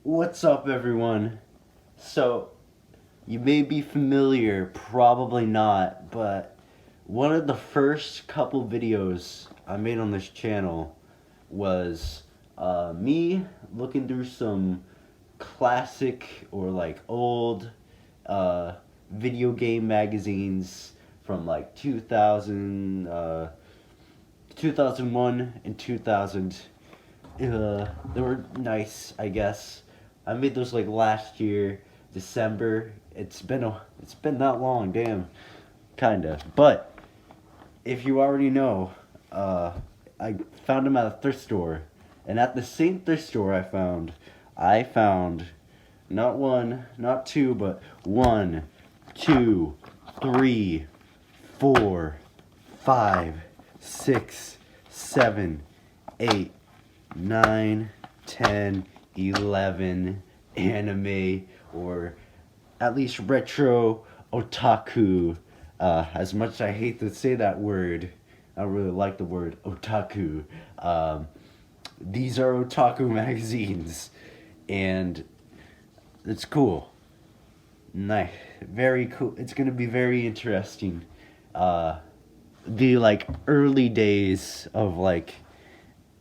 What's up, everyone? So, you may be familiar, probably not, but one of the first couple videos I made on this channel was me looking through some classic or like old video game magazines from like 2001 and 2000. They were nice, I guess. I made those like last year, December. It's been that long, damn, kinda. But if you already know, I found them at a thrift store, and at the same thrift store I found not one, not two, but one, two, three, four, five, six, seven, 8, 9, 10, 11 anime or at least retro otaku. As much as I hate to say that word, I don't really like the word otaku. These are otaku magazines, and it's cool. Nice, very cool. It's gonna be very interesting. The like early days of like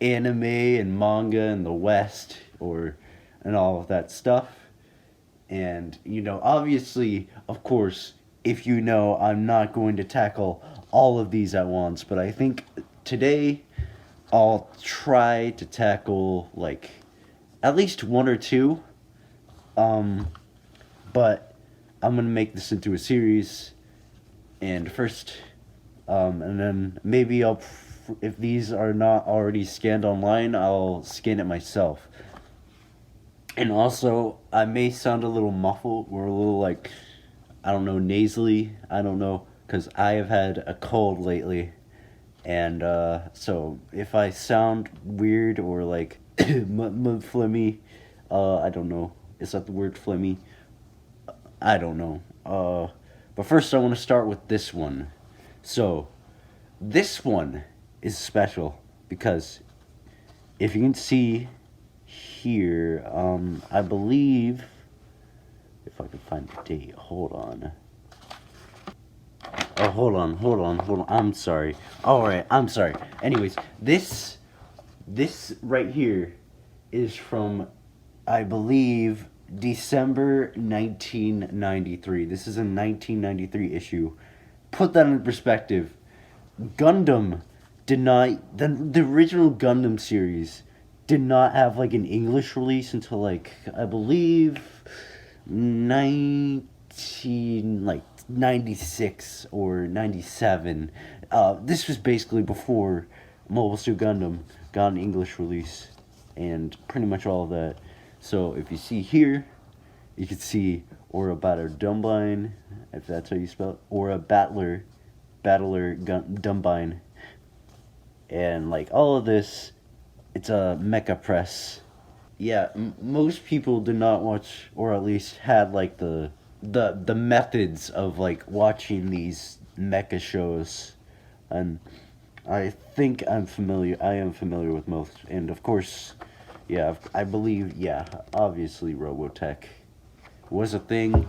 anime and manga in the West or and all of that stuff. And obviously, of course, if you know, I'm not going to tackle all of these at once, but I think today I'll try to tackle like at least one or two. Um, but I'm gonna make this into a series, and first, and then maybe if these are not already scanned online, I'll scan it myself. And also, I may sound a little muffled or a little like, I don't know, nasally. I don't know, because I have had a cold lately. And so if I sound weird or like phlegmy, I don't know. Is that the word phlegmy? I don't know. But first, I want to start with this one. So, this one is special because if you can see here, I believe, if I can find the date, hold on. Oh, hold on. I'm sorry. Alright, I'm sorry. Anyways, this right here is from, I believe, December 1993. This is a 1993 issue. Put that in perspective. Gundam did not, the original Gundam series did not have like an English release until like I believe 19 like 96 or 97. This was basically before Mobile Suit Gundam got an English release and pretty much all of that. So if you see here, you can see Aura Battler Dumbine, if that's how you spell it, Aura Battler Dumbine, and like all of this, it's a mecha press. Yeah, most people did not watch, or at least had like the methods of like watching these mecha shows, and I think I am familiar with most, and of course, yeah, I believe, yeah, obviously Robotech was a thing.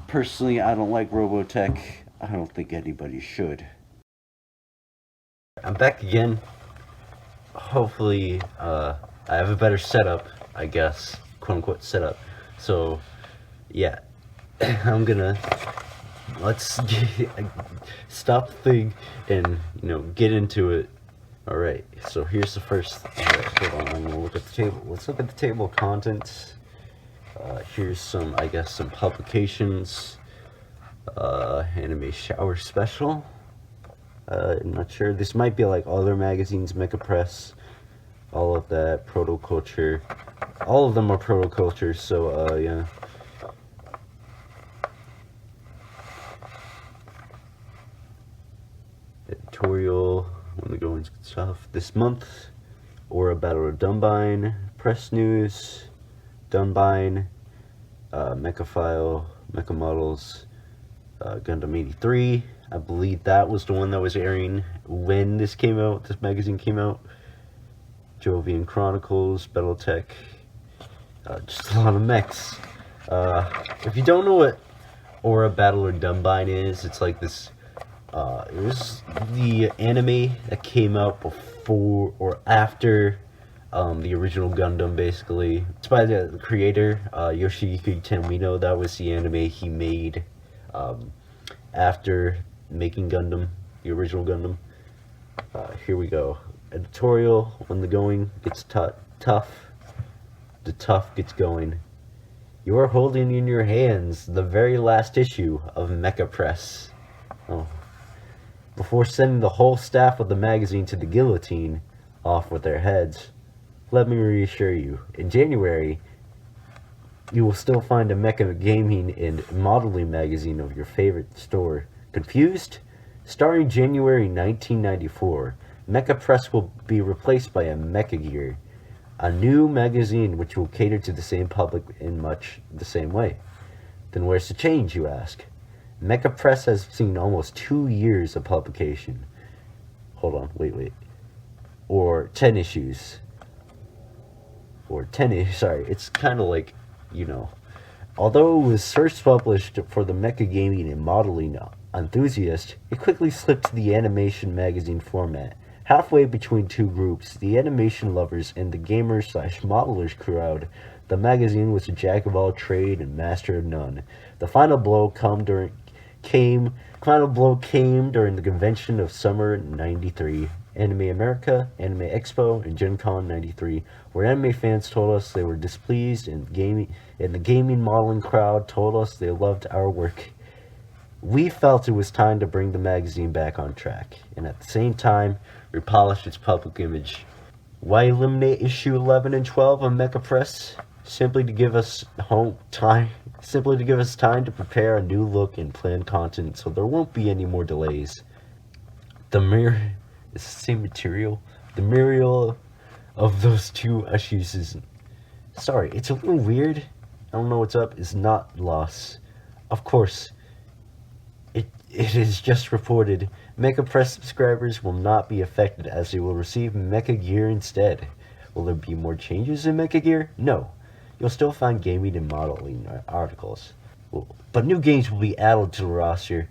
Personally, I don't like Robotech. I don't think anybody should. I'm back again. Hopefully, I have a better setup, I guess, quote unquote setup. So, yeah, I'm gonna stop the thing and get into it. All right. So here's the first. All right, hold on. I'm gonna look at the table. Let's look at the table of contents. Here's some, I guess, some publications. Anime Shower Special. I'm not sure. This might be like other magazines, Mecha Press, all of that, Protoculture. All of them are Protoculture, so, yeah. Editorial, I'm gonna go into stuff this month. Aura Battle of Dumbine, Press News, Dumbine, Mecha File, Mecha Models, Gundam 83. I believe that was the one that was airing when this came out, this magazine came out. Jovian Chronicles, Battletech, Just a lot of mechs. If you don't know what Aura Battle or Turbine is, it's like this. It was the anime that came out before or after the original Gundam, basically. It's by the creator, Yoshiyuki Tomino. That was the anime he made after making Gundam, the original Gundam. Here we go. Editorial: when the going gets tough, the tough gets going. You are holding in your hands the very last issue of Mecha Press. Oh. Before sending the whole staff of the magazine to the guillotine, off with their heads, let me reassure you, in January, you will still find a Mecha gaming and modeling magazine of your favorite store. Confused? Starting January 1994, Mecha Press will be replaced by a Mechagear, a new magazine which will cater to the same public in much the same way. Then where's the change, you ask? Mecha Press has seen almost 2 years of publication. Hold on, wait. Or 10 issues. Sorry, it's kind of like, Although it was first published for the mecha gaming and modeling enthusiast, it quickly slipped to the animation magazine format. Halfway between two groups, the animation lovers and the gamers/modelers crowd, the magazine was a jack of all trade and master of none. The final blow came during the convention of summer '93, Anime America, Anime Expo, and Gen Con '93, where anime fans told us they were displeased, and the gaming modeling crowd told us they loved our work. We felt it was time to bring the magazine back on track, and at the same time, repolish its public image. Why eliminate issue 11 and 12 of Mecha Press? Simply to give us time to prepare a new look and plan content, so there won't be any more delays. Is the same material? The material of those 2 issues is... Sorry, it's a little weird. I don't know what's up. It's not lost. Of course, it is just reported. Mecha Press subscribers will not be affected, as they will receive Mechagear instead. Will there be more changes in Mechagear? No. You'll still find gaming and modeling articles. But new games will be added to the roster.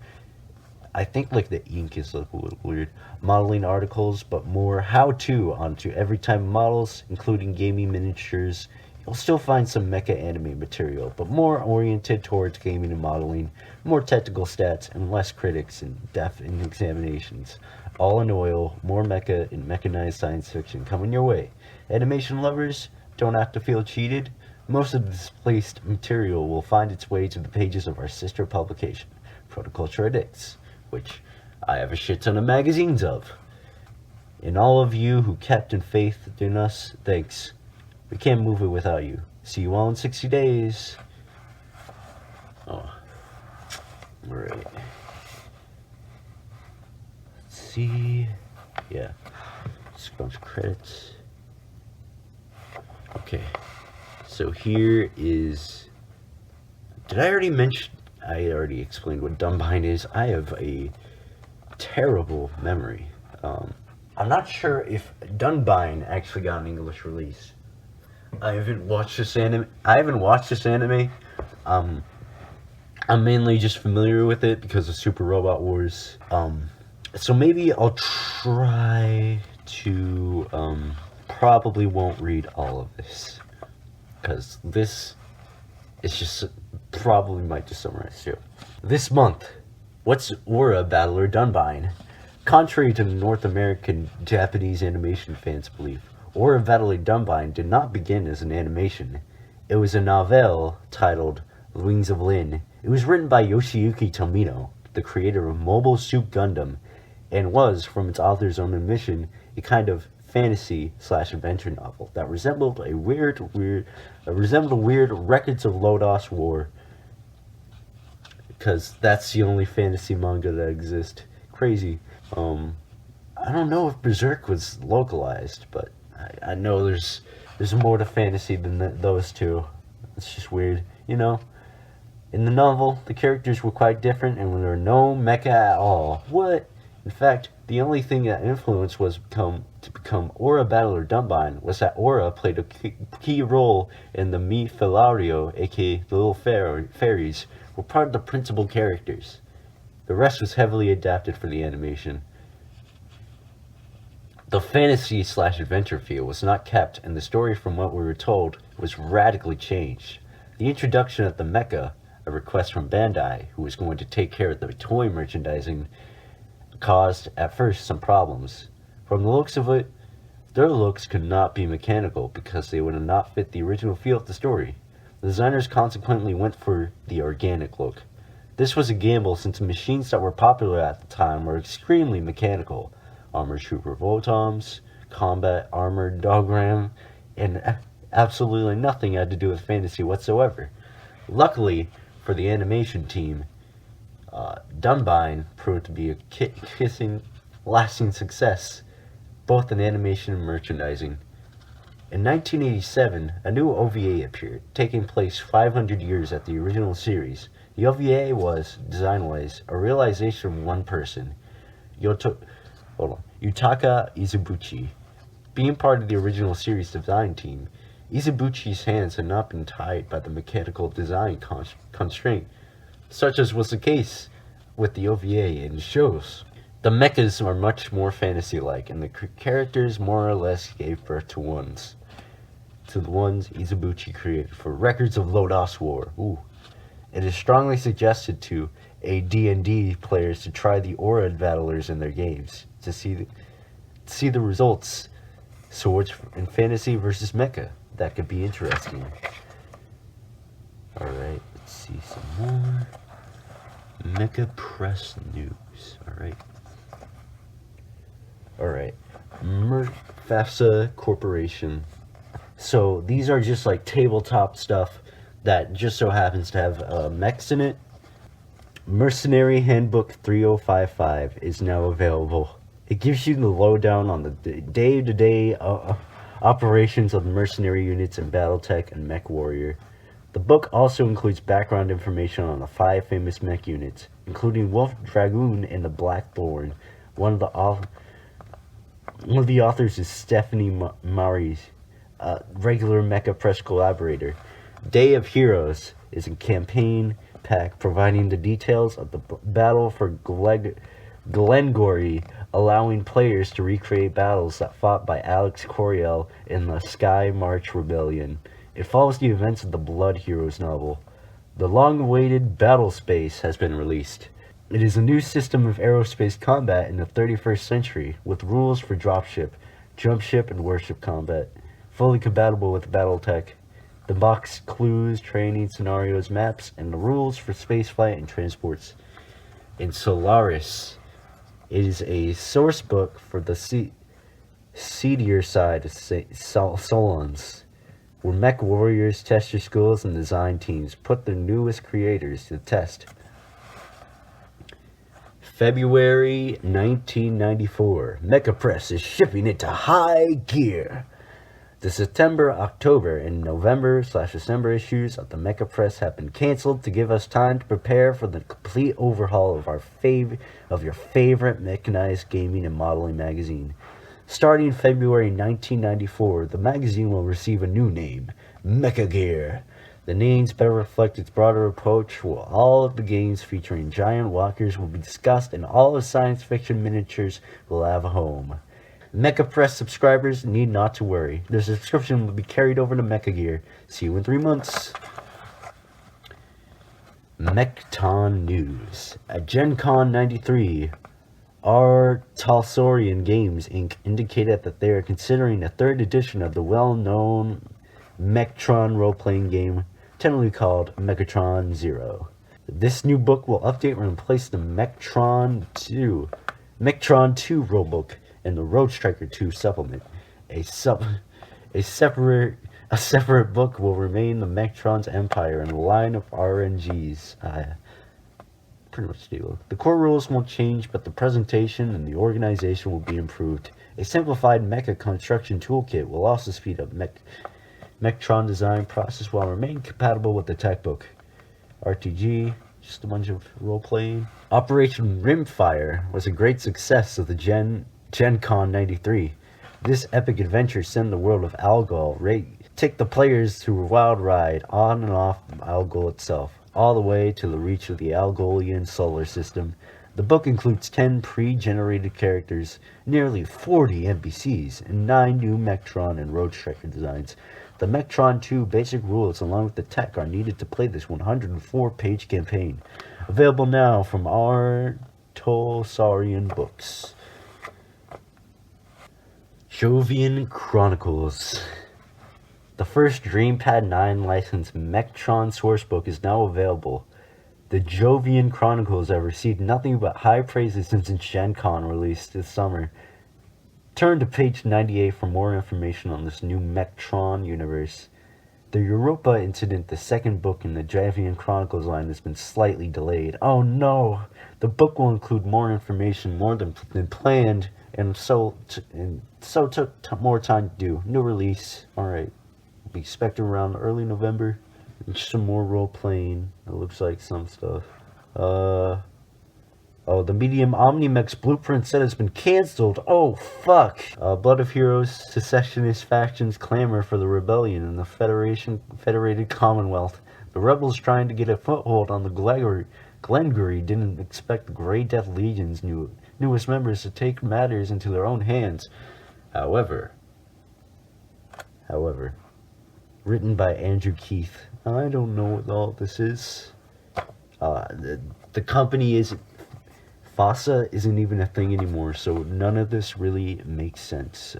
I think the ink is a little weird. Modeling articles, but more how-to onto every type of models, including gaming miniatures. You'll still find some mecha anime material, but more oriented towards gaming and modeling, more technical stats, and less critics and depth in examinations. All in oil, more mecha and mechanized science fiction coming your way. Animation lovers, don't have to feel cheated. Most of the displaced material will find its way to the pages of our sister publication, Protoculture Addicts, which I have a shit ton of magazines of. And all of you who kept in faith in us, thanks. We can't move it without you. See you all in 60 days. Oh. Alright. Let's see. Yeah. Just a bunch of credits. Okay. So here is... Did I already mention... I already explained what Turbine is. I have a terrible memory. I'm not sure if Turbine actually got an English release. I haven't watched this anime. I'm mainly just familiar with it because of Super Robot Wars. So maybe I'll try to, probably won't read all of this, because this is just, probably might just summarize too. This month, what's Aura Battle or Turbine? Contrary to the North American Japanese animation fans' belief, Aura Battle or Turbine did not begin as an animation. It was a novel titled The Wings of Lin. It was written by Yoshiyuki Tomino, the creator of Mobile Suit Gundam, and was, from its author's own admission, a kind of fantasy/adventure novel that resembled weird Records of Lodoss War, because that's the only fantasy manga that exists. Crazy. I don't know if Berserk was localized, but I know there's more to fantasy than those two. It's just weird, In the novel, the characters were quite different, and there were no mecha at all. What? In fact, the only thing that influenced was to become Aura Battler Turbine was that Aura played a key role in the Mi Filario, aka the Little Fairies, were part of the principal characters. The rest was heavily adapted for the animation. The fantasy/adventure feel was not kept, and the story from what we were told was radically changed. The introduction of the MECHA, a request from Bandai, who was going to take care of the toy merchandising, caused at first some problems. From the looks of it, their looks could not be mechanical because they would not fit the original feel of the story. The designers consequently went for the organic look. This was a gamble since the machines that were popular at the time were extremely mechanical. Armored Trooper Votoms, Combat Armored Dogram, and absolutely nothing had to do with fantasy whatsoever. Luckily for the animation team, Turbine proved to be a kissing, lasting success, both in animation and merchandising. In 1987, a new OVA appeared, taking place 500 years after the original series. The OVA was, design-wise, a realization of one person, Yutaka Izubuchi. Being part of the original series design team, Izubuchi's hands had not been tied by the mechanical design constraint, such as was the case with the OVA and shows. The mechas are much more fantasy-like, and the characters more or less gave birth to the ones Izubuchi created for Records of Lodoss War. Ooh. It is strongly suggested to D&D players to try the Aura Battlers in their games to see the results. Swords in fantasy versus mecha. That could be interesting. Alright, let's see some more. Mecha Press News. Alright. FAFSA Corporation. So these are just like tabletop stuff that just so happens to have mechs in it. Mercenary Handbook 3055 is now available. It gives you the lowdown on the day-to-day operations of the mercenary units in Battletech and Mech Warrior. The book also includes background information on the 5 famous mech units, including Wolf Dragoon and the Blackthorn. One of the authors is Stephanie Maris, a regular Mecha Press collaborator. Day of Heroes is a campaign pack providing the details of the battle for Glengory, allowing players to recreate battles that fought by Alex Coriel in the Sky March Rebellion. It follows the events of the Blood Heroes novel. The long-awaited Battle Space has been released. It is a new system of aerospace combat in the 31st century, with rules for dropship, jumpship, and warship combat, fully compatible with Battletech. The box clues, training, scenarios, maps, and the rules for spaceflight and transports. In Solaris, it is a source book for the seedier side of Solons, where Mech Warriors test your skills and design teams put their newest creators to the test. February 1994, Mecha Press is shipping into high gear. The September, October, and November/December issues of the Mecha Press have been canceled to give us time to prepare for the complete overhaul of your favorite mechanized gaming and modeling magazine. Starting February 1994, the magazine will receive a new name, Mechagear. The names better reflect its broader approach, while all of the games featuring giant walkers will be discussed and all of science fiction miniatures will have a home. Mecha Press subscribers need not to worry. Their subscription will be carried over to Mechagear. See you in 3 months. Mechton News. At Gen Con 93, R. Talsorian Games Inc. indicated that they are considering a 3rd edition of the well-known Mechtron role-playing game, tentatively called Mechatron Zero. This new book will update and replace the Mechatron 2 rulebook and the Road Striker 2 supplement. A separate book will remain the Mechtron's Empire and a line of RNGs. Pretty much stable. The core rules won't change, but the presentation and the organization will be improved. A simplified mecha construction toolkit will also speed up Mechtron design process while remaining compatible with the tech book. RTG, just a bunch of role-playing. Operation Rimfire was a great success of the Gen Con 93. This epic adventure send the world of Algol, take the players through a wild ride on and off Algol itself, all the way to the reach of the Algolian solar system. The book includes 10 pre-generated characters, nearly 40 NPCs, and 9 new Mechatron and Robotech designs. The Mechatron 2 basic rules along with the tech are needed to play this 104-page campaign. Available now from our Tolsarian Books. Jovian Chronicles. The first Dreampad 9 licensed Mechatron sourcebook is now available. The Jovian Chronicles have received nothing but high praises since its Gen Con release this summer. Turn to page 98 for more information on this new Mechatron universe. The Europa Incident, the second book in the Jovian Chronicles line, has been slightly delayed. Oh no! The book will include more information more than planned, and so took more time to do. New release. Alright. We'll be expecting around early November. And some more role-playing. It looks like some stuff. Oh, the Medium Omnimech's blueprint set has been cancelled. Oh, fuck. Blood of Heroes, secessionist factions clamor for the rebellion in the Federated Commonwealth. The rebels trying to get a foothold on the Glengarry didn't expect the Grey Death Legion's newest members to take matters into their own hands. However, written by Andrew Keith. I don't know what all this is. The company is... FASA isn't even a thing anymore, so none of this really makes sense.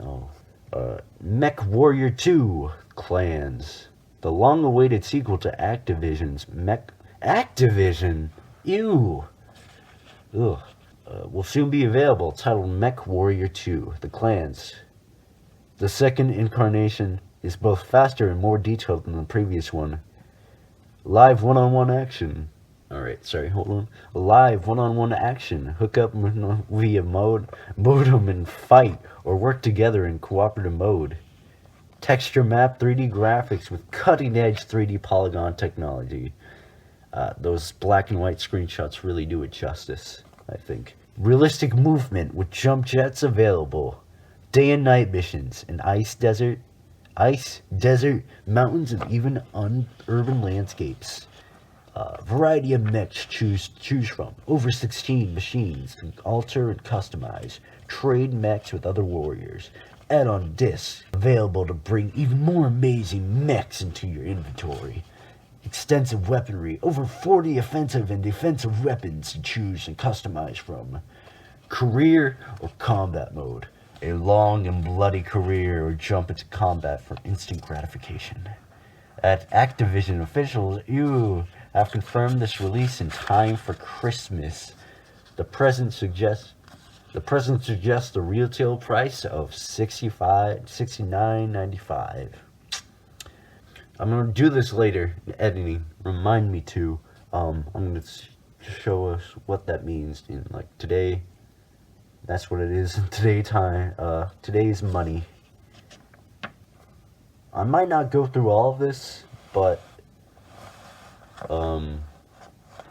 Mech Warrior 2 Clans. The long-awaited sequel to Activision's Activision? Ew! Ugh. Will soon be available, titled Mech Warrior 2 The Clans. The second incarnation is both faster and more detailed than the previous one. Live one-on-one action. Alright, sorry, hold on. Live one-on-one action. Hook up via modem and fight, or work together in cooperative mode. Texture map 3D graphics with cutting-edge 3D polygon technology. Those black and white screenshots really do it justice, I think. Realistic movement with jump jets available. Day and night missions in ice, desert, mountains, and even urban landscapes. Variety of mechs choose from. Over 16 machines to alter and customize. Trade mechs with other warriors. Add-on discs available to bring even more amazing mechs into your inventory. Extensive weaponry. Over 40 offensive and defensive weapons to choose and customize from. Career or combat mode. A long and bloody career or jump into combat for instant gratification. At Activision officials, have confirmed this release in time for Christmas. The present suggests the retail price of $69.95. I'm gonna do this later in editing. Remind me to. I'm gonna show us what that means in like today. That's what it is in today's money. I might not go through all of this, but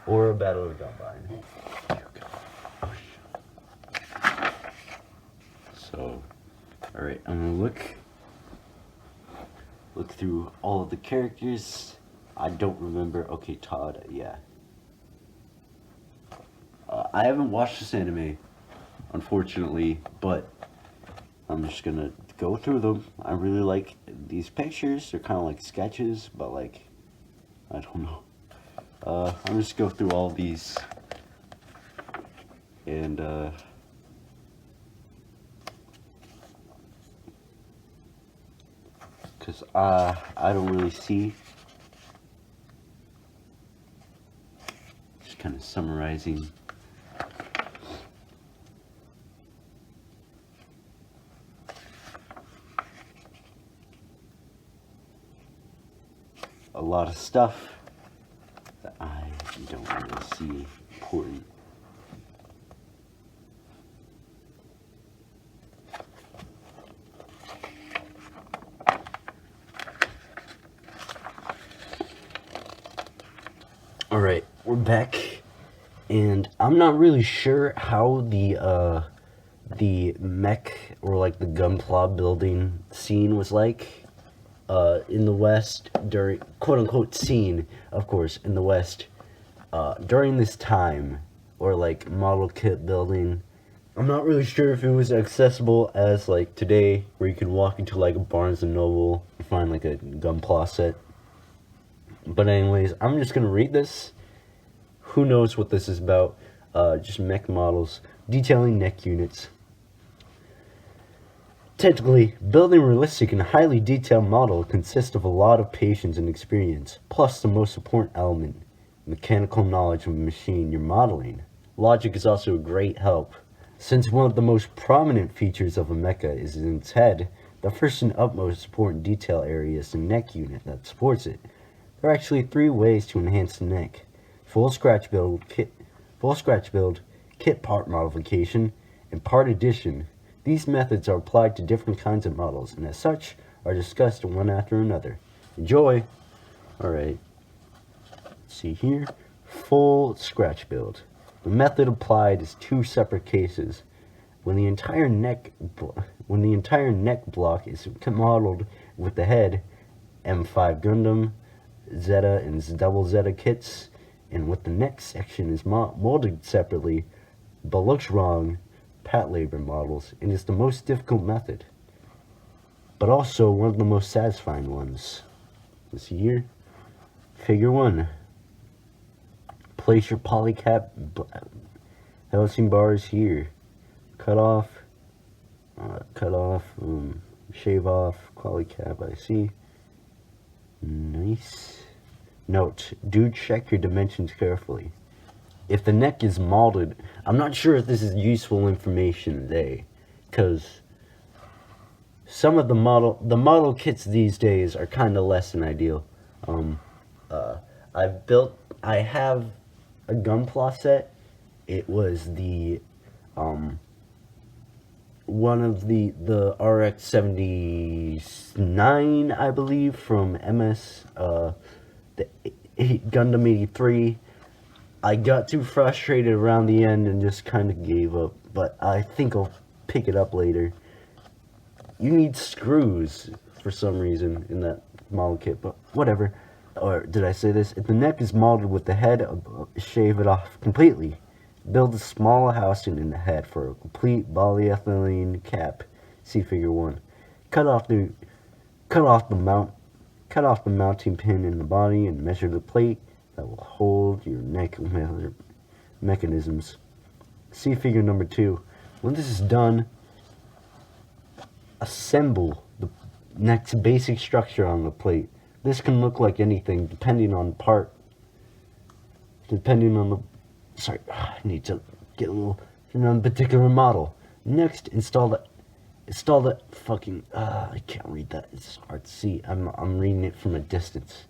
or a battle of Turbine. So, alright, I'm gonna look through all of the characters. I don't remember. Okay, Todd, yeah. I haven't watched this anime, unfortunately, but I'm just gonna go through them. I really like these pictures. They're kind of like sketches, but like, I don't know. I'm just go through all these, and because I don't really see. Just kind of summarizing. A lot of stuff that I don't really see important. Alright, we're back, and I'm not really sure how the Mech or like the gunpla building scene was like in the West during quote unquote scene, of course, in the West during this time, or like model kit building. I'm not really sure if it was accessible as like today, where you could walk into like a Barnes and Noble and find like a gunpla set. But anyways, I'm just gonna read this. Who knows what this is about? Just mech models detailing neck units. Technically, building a realistic and highly detailed model consists of a lot of patience and experience, plus the most important element, mechanical knowledge of the machine you're modeling. Logic is also a great help. Since one of the most prominent features of a mecha is in its head, the first and utmost important detail area is the neck unit that supports it. There are actually 3 ways to enhance the neck: full scratch build, kit part modification, and part addition. These methods are applied to different kinds of models, and as such, are discussed one after another. Enjoy! Alright, let's see here. Full scratch build. The method applied is 2 separate cases. When the entire neck block is modeled with the head, M5 Gundam, Zeta and double Zeta kits, and with the neck section is molded separately, but looks wrong, pat labor models, and is the most difficult method, but also one of the most satisfying ones. Let's see here. Figure 1. Place your polycap housing bars here. Cut off, shave off, polycap, I see. Nice. Note, do check your dimensions carefully. If the neck is molded, I'm not sure if this is useful information today, because some of the model kits these days are kind of less than ideal. I have a gunpla set. It was the one of the RX-79, I believe, from MS, the Gundam 83. I got too frustrated around the end and just kind of gave up, but I think I'll pick it up later. You need screws for some reason in that model kit, but whatever. Or did I say this? If the neck is molded with the head, shave it off completely. Build a small housing in the head for a complete polyethylene cap. See figure 1. Cut off the mounting pin in the body and measure the plate that will hold your neck mechanisms. See figure number 2. When this is done, assemble the neck's basic structure on the plate. This can look like anything depending on the sorry, I need to get a little on a particular model. Next, install the fucking I can't read that. It's hard to see. I'm reading it from a distance.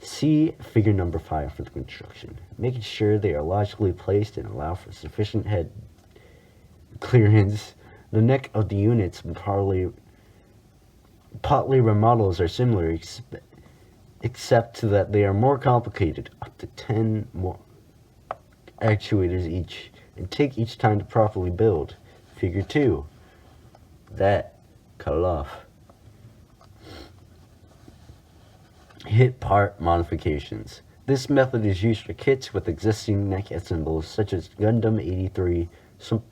See figure number 5 for the construction. Making sure they are logically placed and allow for sufficient head clearance. The neck of the units and pot labor models are similar, except that they are more complicated, up to 10 more actuators each, and take each time to properly build. Figure 2. That, cut it off. Hit part modifications. This method is used for kits with existing neck assembles, such as Gundam 83, some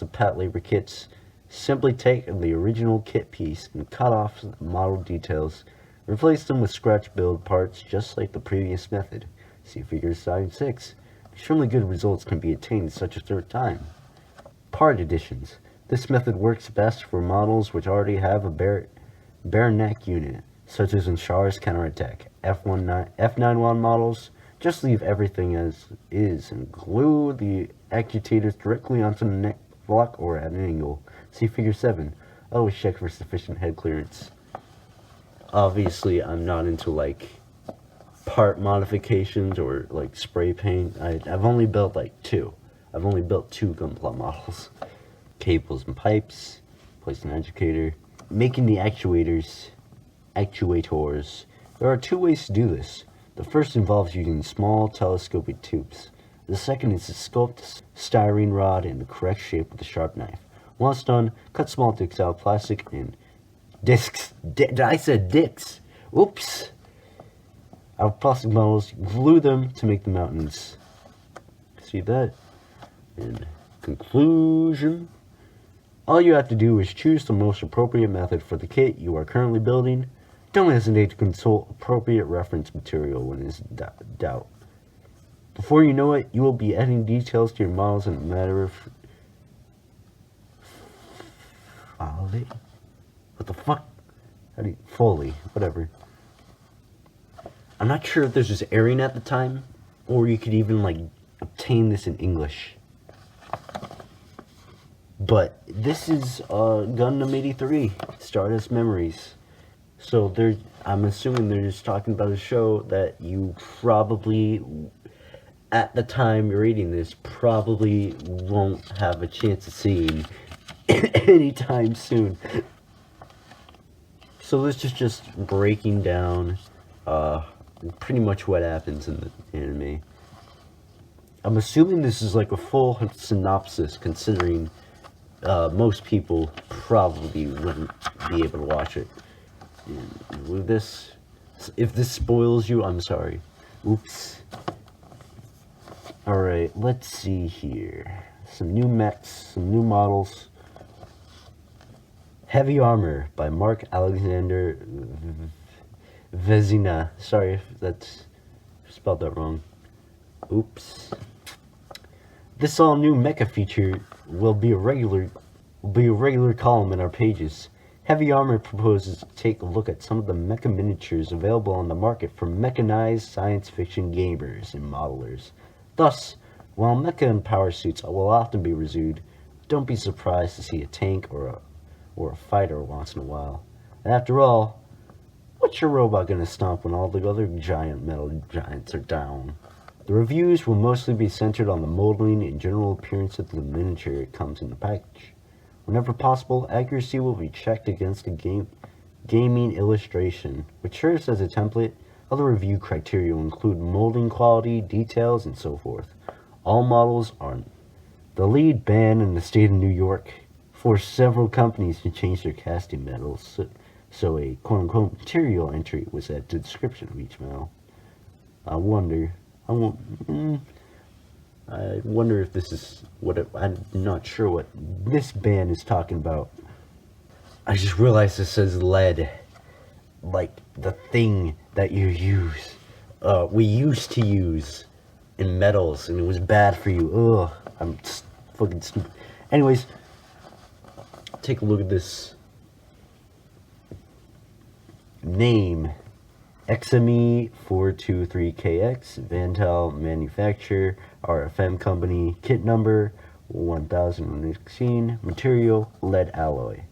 pat labor kits. Simply take the original kit piece and cut off the model details. Replace them with scratch build parts just like the previous method. See figure 6. Extremely good results can be attained such a third time. Part additions. This method works best for models which already have a bare neck unit, such as in Char's counterattack. F91 models, just leave everything as is and glue the actuators directly onto the neck block or at an angle. See figure 7. Always check for sufficient head clearance. Obviously, I'm not into like part modifications or like spray paint. I've only built like 2. I've only built 2 gunpla models. Cables and pipes. Place an actuator. Making the actuators. There are 2 ways to do this. The first involves using small telescopic tubes. The second is to sculpt a styrene rod in the correct shape with a sharp knife. Once done, cut small discs out of plastic and discs. I said dicks. Oops. Out of plastic models, glue them to make the mountains. See that? In conclusion, all you have to do is choose the most appropriate method for the kit you are currently building. Don't hesitate to consult appropriate reference material when in doubt. Before you know it, you will be adding details to your models in a matter of folly. What the fuck? Foley, whatever. I'm not sure if this was airing at the time, or you could even like obtain this in English. But this is Gundam 83, Stardust Memories. So I'm assuming they're just talking about a show that you probably, at the time you're reading this, probably won't have a chance of seeing anytime soon. So this is just breaking down pretty much what happens in the anime. I'm assuming this is like a full synopsis, considering most people probably wouldn't be able to watch it. And with this, if this spoils you, I'm sorry. Oops. Alright, let's see here. Some new mechs, some new models. Heavy Armor by Mark Alexander Vezina. Sorry if that's spelled that wrong. Oops. This all new mecha feature will be a regular column in our pages. Heavy Armor proposes to take a look at some of the mecha miniatures available on the market for mechanized science fiction gamers and modelers. Thus, while mecha and power suits will often be reviewed, don't be surprised to see a tank or a fighter once in a while. After all, what's your robot gonna stomp when all the other giant metal giants are down? The reviews will mostly be centered on the modeling and general appearance of the miniature it comes in the package. Whenever possible, accuracy will be checked against a gaming illustration, which serves as a template. Other review criteria will include molding quality, details, and so forth. All models are the lead ban in the state of New York forced several companies to change their casting metals, so a quote-unquote material entry was at the description of each metal. I wonder if this is I'm not sure what this ban is talking about. I just realized it says lead, like the thing that you use. We used to use in metals, and it was bad for you. Ugh, I'm fucking stupid. Anyways, take a look at this name. XME 423KX, Vantel Manufacturer, RFM Company, Kit Number 1016, Material Lead Alloy.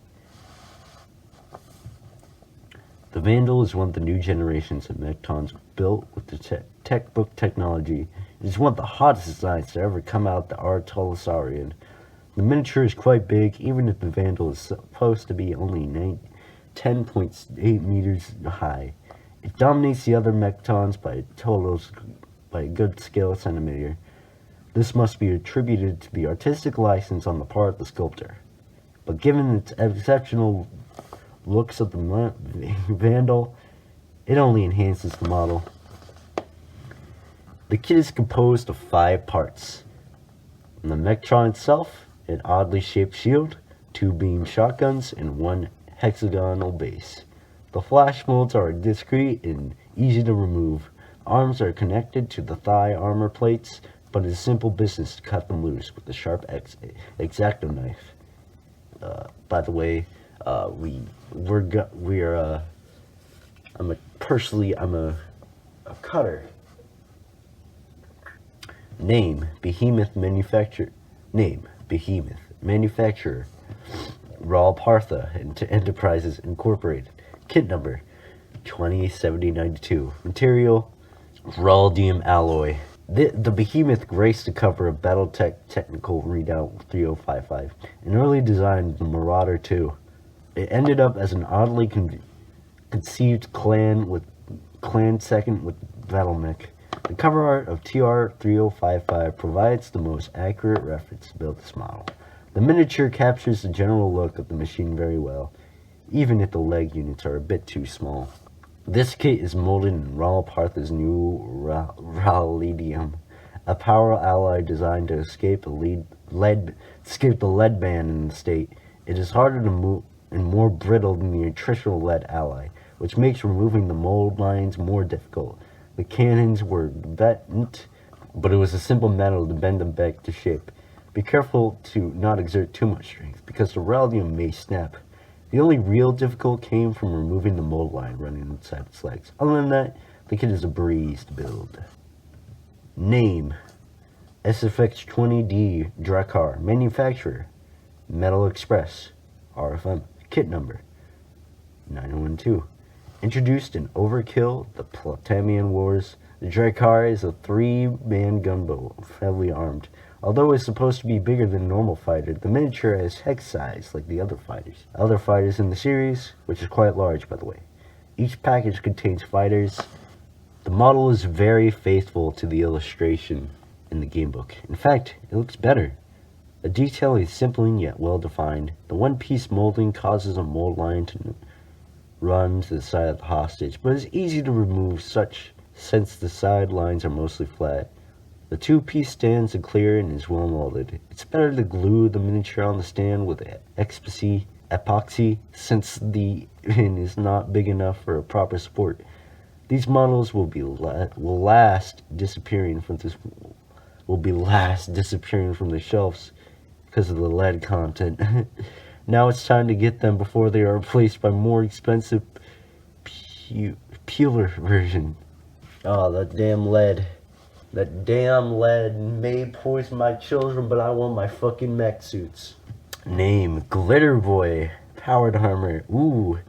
The Vandal is one of the new generations of Mechtrons built with the tech book technology. It is one of the hottest designs to ever come out the Artolosaurian. The miniature is quite big, even if the Vandal is supposed to be only 10.8 meters high. It dominates the other Mechtrons by a good scale centimeter. This must be attributed to the artistic license on the part of the sculptor. But given its exceptional looks of the Vandal, it only enhances the model. The kit is composed of 5 parts. On the Mechtron itself, an oddly shaped shield, 2 beam shotguns, and 1 hexagonal base. The flash molds are discreet and easy to remove. Arms are connected to the thigh armor plates, but it is simple business to cut them loose with a sharp X-Acto knife. By the way, I'm a cutter. Name Behemoth Manufacturer. Raw Partha Enterprises Incorporated. Kit number 207092. Material Rhodium alloy. The Behemoth graced the cover of Battletech Technical Readout 3055, an early design of the Marauder 2. It ended up as an oddly conceived clan second with Battlemech. The cover art of TR-3055 provides the most accurate reference to build this model. The miniature captures the general look of the machine very well, even if the leg units are a bit too small. This kit is molded in Raleigh-Partha's new Rallidium, a power alloy designed to escape the lead ban in the state. It is harder to move and more brittle than the traditional lead alloy, which makes removing the mold lines more difficult. The cannons were bent, but it was a simple metal to bend them back to shape. Be careful to not exert too much strength, because the Rallidium may snap. The only real difficulty came from removing the mold line running inside its legs. Other than that, the kit is a breeze to build. Name: SFX-20D Drakkar. Manufacturer: Metal Express. RFM. Kit number: 9012. Introduced in Overkill, the Platamian Wars, the Drakkar is a 3-man gunboat, heavily armed. Although it's supposed to be bigger than a normal fighter, the miniature is hex size like the other fighters in the series, which is quite large, by the way. Each package contains fighters. The model is very faithful to the illustration in the gamebook. In fact, it looks better. The detail is simple and yet well defined. The one-piece molding causes a mold line to run to the side of the hostage, but it's easy to remove since the side lines are mostly flat. The two-piece stands are clear and is well molded. It's better to glue the miniature on the stand with epoxy since the pin is not big enough for a proper support. These models will be last disappearing from the shelves because of the lead content. Now it's time to get them before they are replaced by more expensive peeler version. Oh, that damn lead. That damn lead may poison my children, but I want my fucking mech suits. Name: Glitter Boy. Powered armor. Ooh.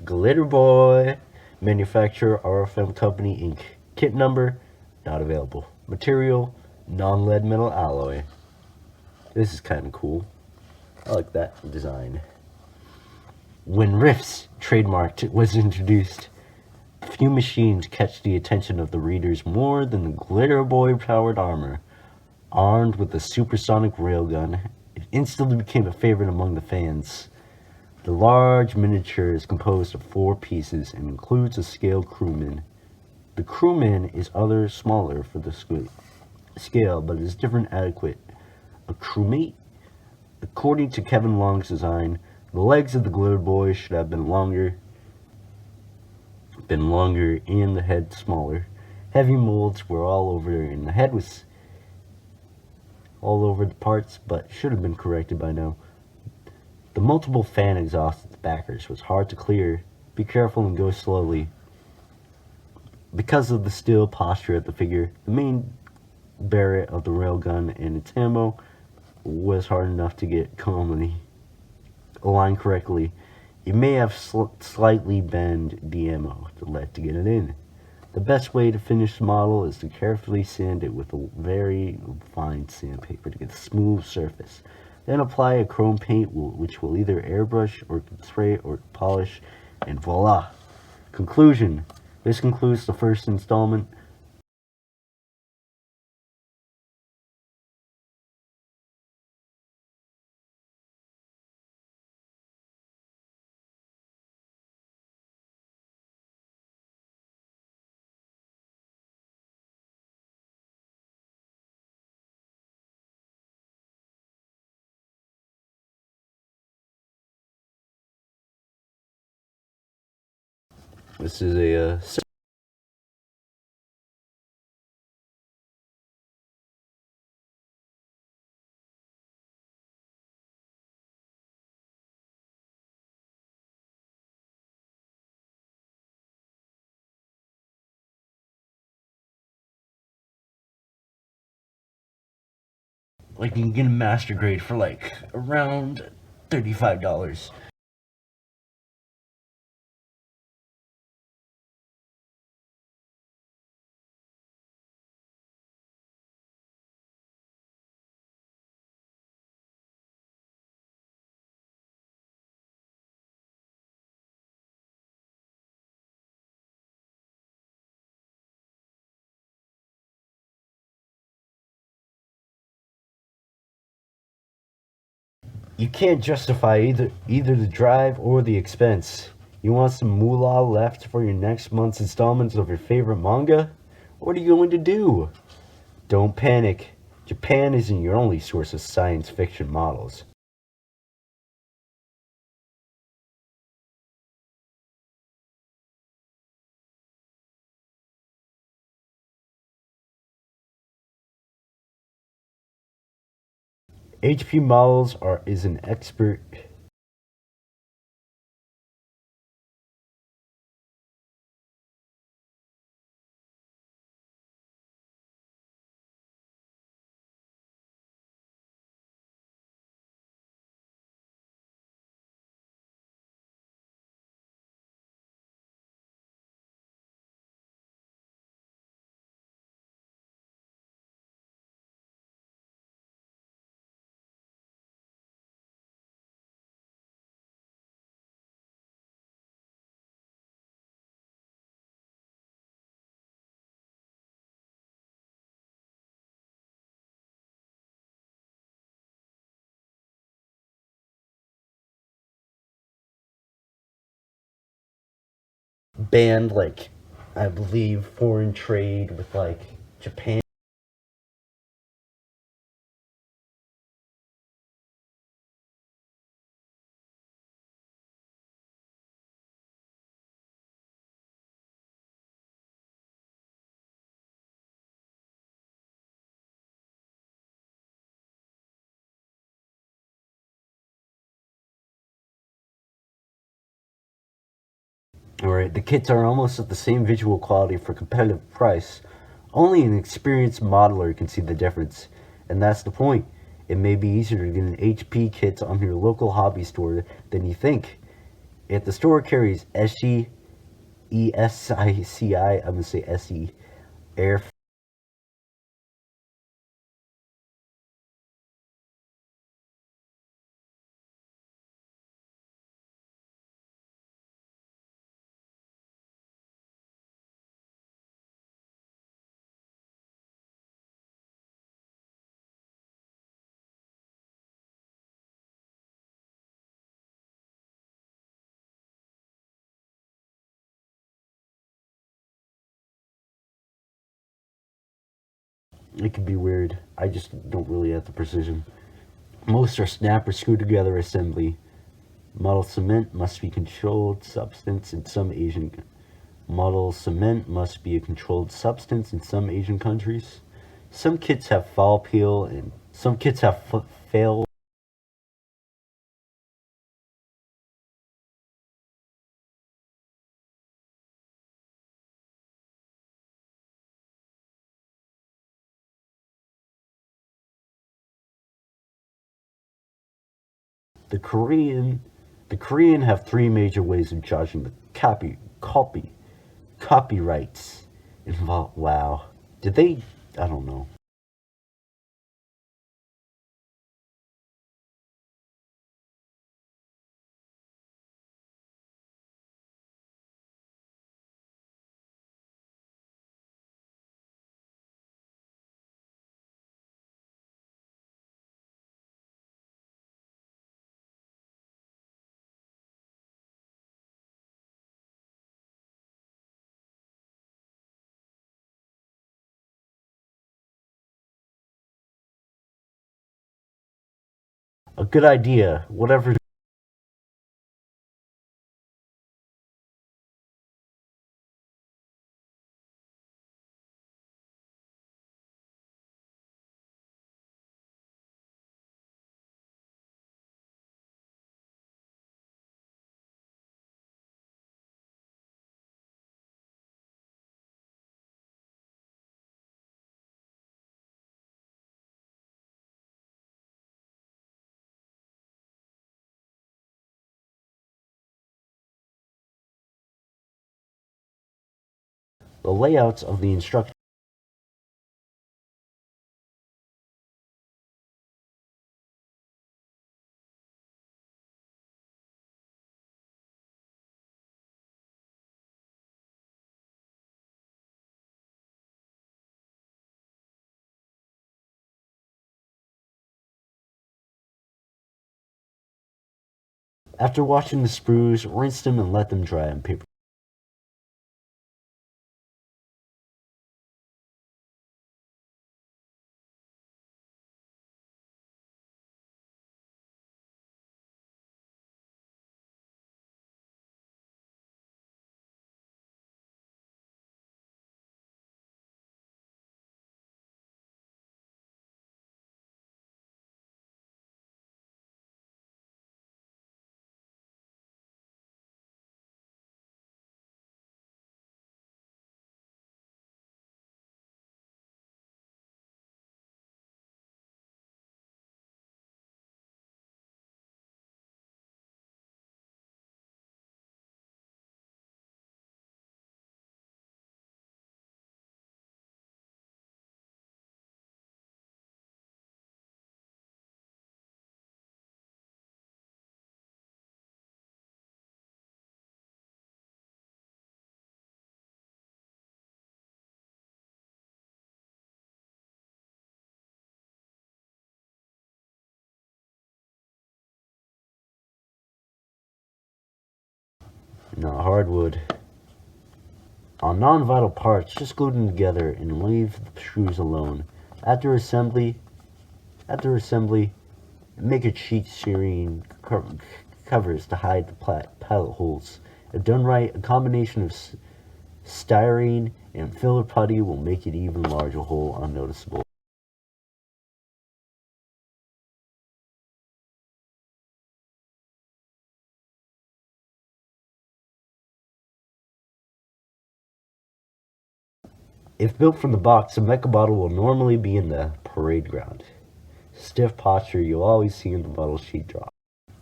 Glitter Boy. Manufacturer: RFM Company, Inc. Kit number: not available. Material: non-lead metal alloy. This is kind of cool. I like that design. When Rift's trademark was introduced, few machines catch the attention of the readers more than the Glitter Boy powered armor. Armed with a supersonic railgun, it instantly became a favorite among the fans. The large miniature is composed of 4 pieces and includes a scaled crewman. The crewman is smaller for the scale, but is different adequate. A crewmate? According to Kevin Long's design, the legs of the Glitter Boy should have been longer and the head smaller. Heavy molds were all over, and the head was all over the parts, but should have been corrected by now. The multiple fan exhaust at the backers was hard to clear. Be careful and go slowly. Because of the still posture of the figure, the main barrel of the railgun and its ammo was hard enough to get calmly aligned correctly. You may have slightly bend the ammo to get it in. The best way to finish the model is to carefully sand it with a very fine sandpaper to get a smooth surface. Then apply a chrome paint which will either airbrush or spray or polish, and voila! Conclusion. This concludes the first installment. This is a like you can get a master grade for like around $35. You can't justify either the drive or the expense. You want some moolah left for your next month's installments of your favorite manga? What are you going to do? Don't panic. Japan isn't your only source of science fiction models. HP Models is an expert. Banned like I believe foreign trade with like Japan. Alright, the kits are almost at the same visual quality for competitive price. Only an experienced modeler can see the difference, and that's the point. It may be easier to get an HP kit on your local hobby store than you think. If the store carries SE, ESICI, I'm gonna say SE, air. It can be weird. I just don't really have the precision. Most are snap or screw together assembly. Model cement must be controlled substance in some Asian. Model cement must be a controlled substance in some Asian countries. Some kits have fall peel and some kits have fail. The Korean, the Korean have three major ways of judging the copyrights involved. Wow, did they? I don't know. A good idea. Whatever. The layouts of the instructions. After washing the sprues, rinse them and let them dry on paper. Not hardwood. On non-vital parts, just glue them together and leave the screws alone. After assembly, make a cheek shearing covers to hide the pallet holes. If done right, a combination of styrene and filler putty will make it even larger hole unnoticeable. If built from the box, a mecha model will normally be in the parade ground. Stiff posture you'll always see in the model sheet drop.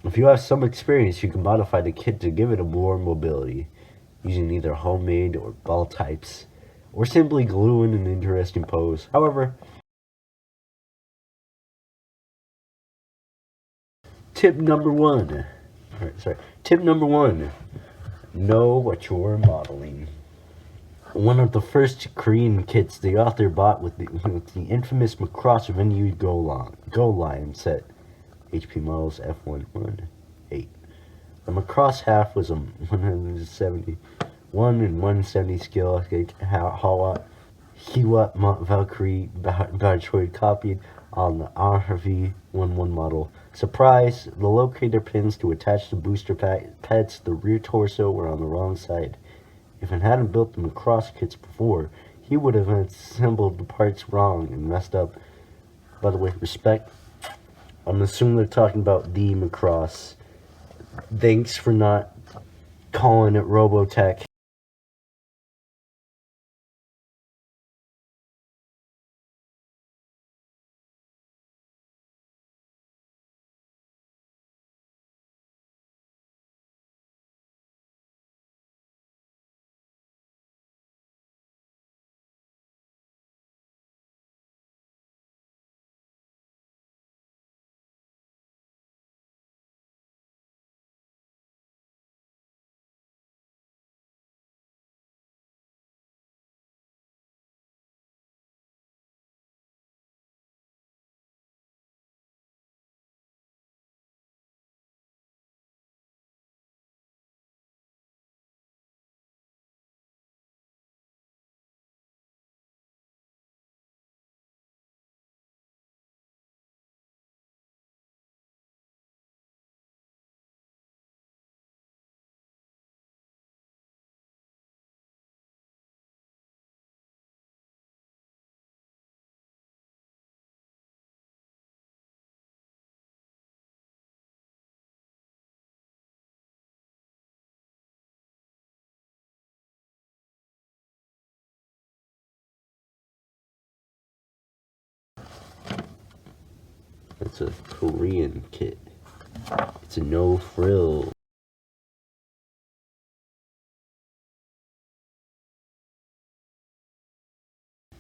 If you have some experience, you can modify the kit to give it more mobility, using either homemade or ball types, or simply glue in an interesting pose. However, tip number one, know what you're modeling. One of the first Korean kits the author bought with the infamous Macross Venue Go line set, HP models F118. The Macross half was a 171 and 170 scale Hiwa Valkyrie Badroid copied on the RV11 model. Surprise! The locator pins to attach the booster pads to the rear torso were on the wrong side. If it hadn't built the Macross kits before, he would have assembled the parts wrong and messed up. By the way, respect. I'm assuming they're talking about the Macross. Thanks for not calling it Robotech. It's a Korean kit. It's a no frill.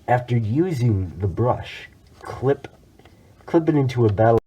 After using the brush, clip it into a battle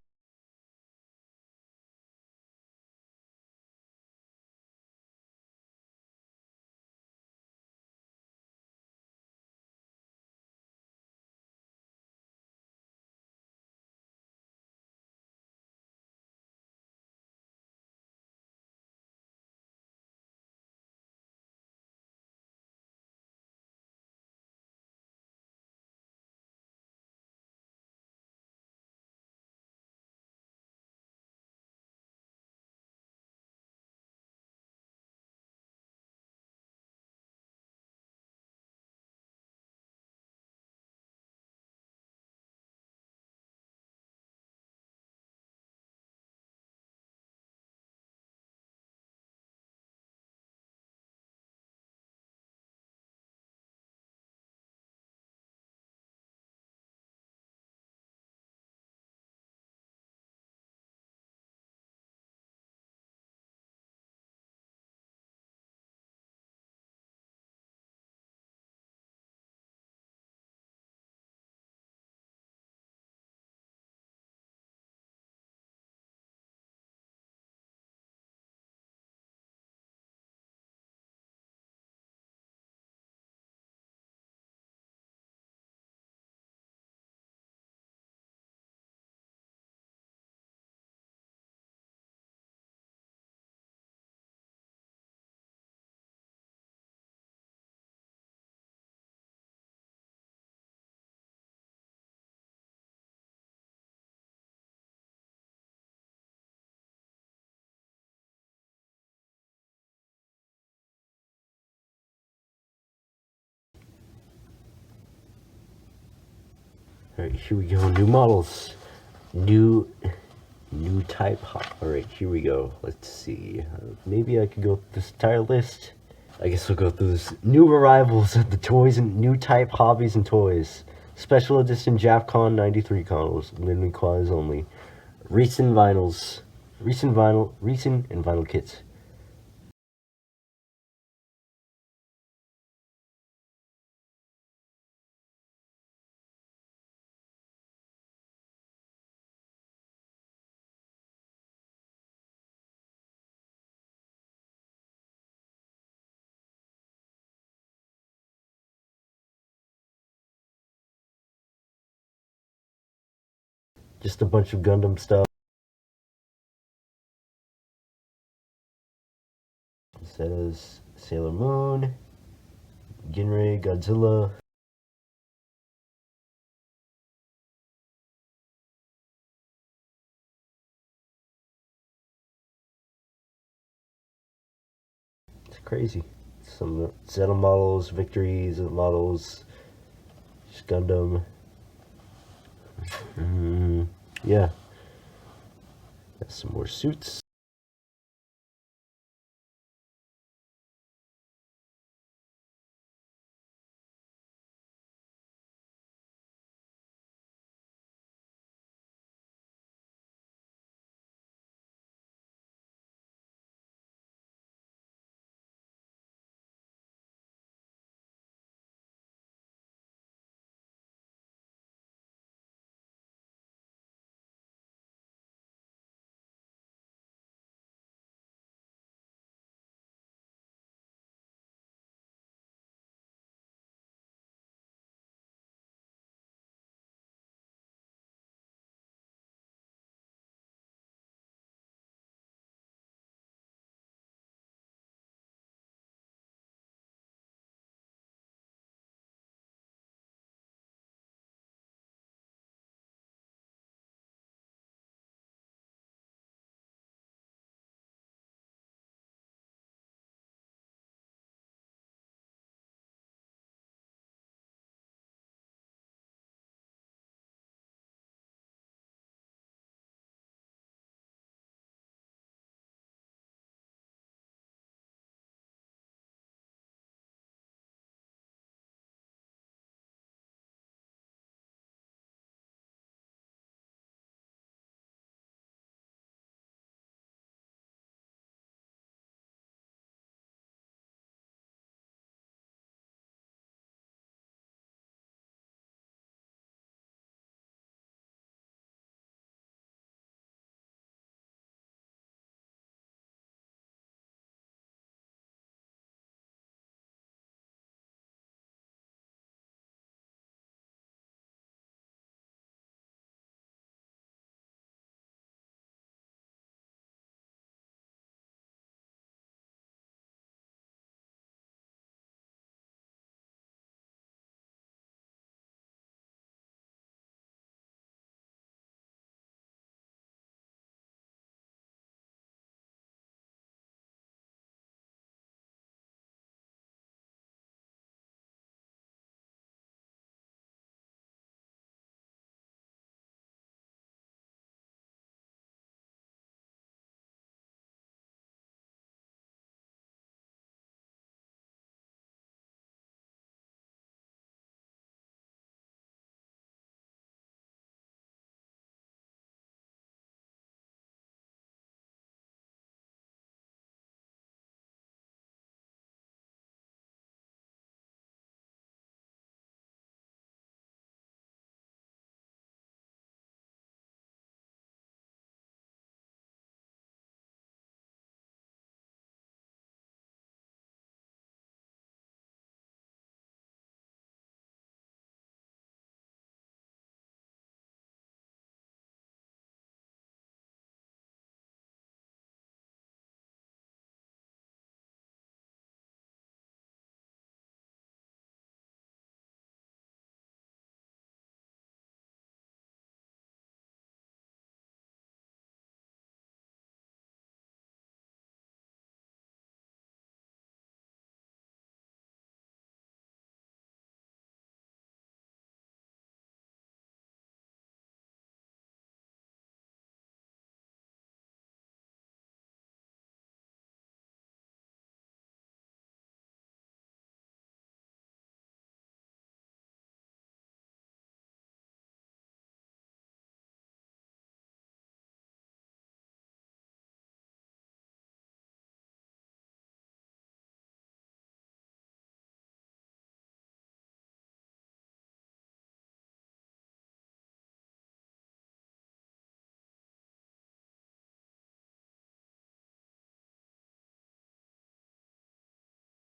Alright, here we go. New models. New type. Alright, here we go. Let's see. Maybe I could go through this entire list. I guess we'll go through this. New arrivals of the toys and new type hobbies and toys. Special edition JapCon 93 consoles. Limited quantities only. Recent vinyls. Recent and vinyl kits. Just a bunch of Gundam stuff. Says Sailor Moon, Ginray, Godzilla. It's crazy. Some Zeta models, Victories models, just Gundam. Yeah. Got some more suits.